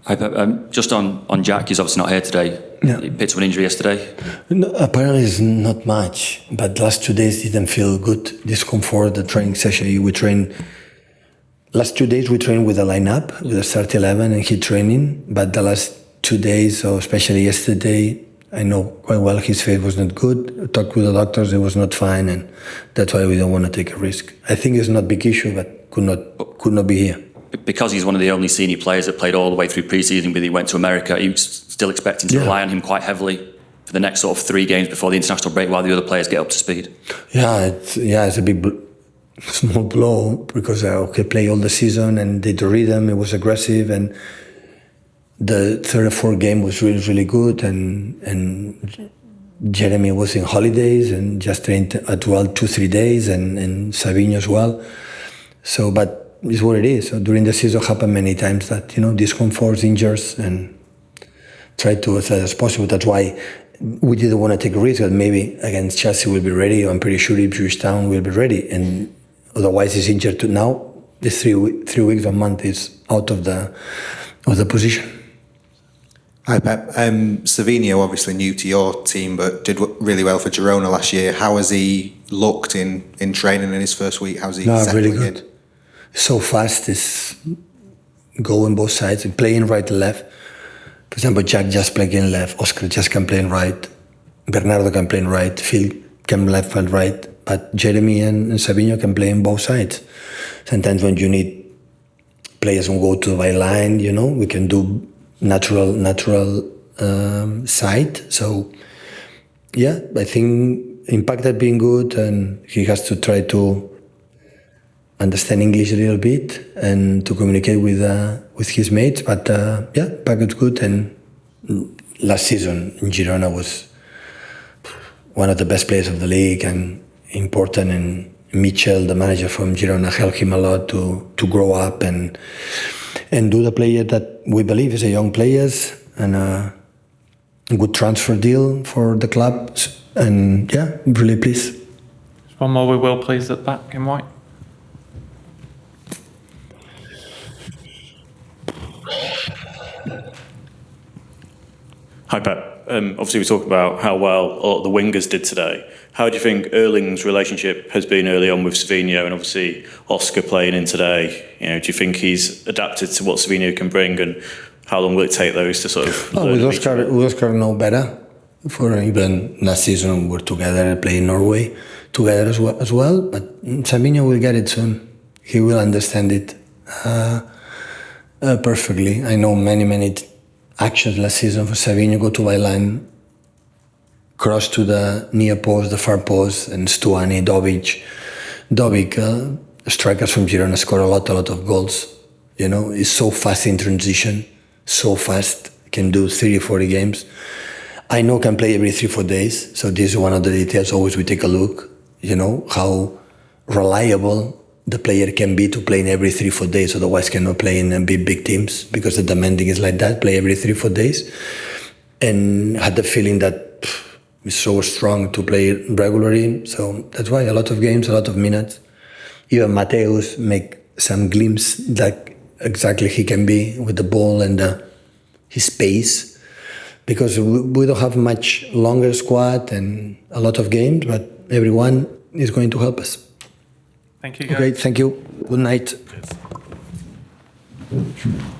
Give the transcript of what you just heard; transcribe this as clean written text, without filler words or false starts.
Hi, Pep. Just on Jack, he's obviously not here today. Yeah. He picked up an injury yesterday. No, apparently it's not much, but last 2 days didn't feel good. Discomfort, the training session. Last 2 days we trained with a lineup, with a start 11 and hit training, but the last 2 days, or especially yesterday, I know quite well his face was not good. I talked with the doctors, it was not fine, and that's why we don't want to take a risk. I think it's not a big issue, but could not be here. Because he's one of the only senior players that played all the way through pre-season, but he went to America, are you still expecting to rely on him quite heavily for the next sort of 3 games before the international break while the other players get up to speed? Yeah, it's a big small blow because I play all the season and did the rhythm, it was aggressive, and the third or fourth game was really, really good, and Jeremy was in holidays and just trained as well 2-3 days, and Savinho as well. So, but it's what it is. So during the season happened many times that, discomforts, injuries, and try to as late as possible. That's why we didn't want to take a risk that maybe against Chelsea we'll be ready. I'm pretty sure Ipswich Town will be ready, and otherwise he's injured now. This 3 weeks, a month is out of the position. Hi Pep. Savinho, obviously new to your team, but did really well for Girona last year. How has he looked in training in his first week? How's he settling really good. in? So fast, is going both sides and playing right and left. For example, Jack just playing left, Oscar just can play right, Bernardo can play right, Phil can left and right, but Jeremy and Savinho can play on both sides. Sometimes when you need players who go to the byline, we can do natural side. So yeah, I think impact has been good, and he has to try to understand English a little bit and to communicate with his mates. But back is good. And last season in Girona was one of the best players of the league and important. And Mitchell, the manager from Girona, helped him a lot to grow up and do the player that we believe is a young players and a good transfer deal for the club. And I'm really pleased. One more, we're well pleased at back in white. Hi Pep. Obviously we talked about how well a lot of the wingers did today. How do you think Erling's relationship has been early on with Savinho, and obviously Oscar playing in today? Do you think he's adapted to what Savinho can bring, and how long will it take those to sort of learn with Oscar know better. For even last season we were together playing Norway together as well. But Savinho will get it soon. He will understand it perfectly. I know many actions last season for Savinho, go to byline, cross to the near post, the far post, and Stuani, Dovic, strikers from Girona score a lot of goals. He's so fast in transition, so fast, can do 30-40 games. I know can play every 3-4 days, so this is one of the details always we take a look, how reliable the player can be to play in every 3-4 days, otherwise cannot play in big teams because the demanding is like that, play every 3-4 days. And had the feeling that he's so strong to play regularly, so that's why a lot of games, a lot of minutes. Even Mateus make some glimpse like exactly he can be with the ball and his pace, because we don't have much longer squad and a lot of games, but everyone is going to help us. Thank you, guys. Okay, thank you. Good night. Cheers.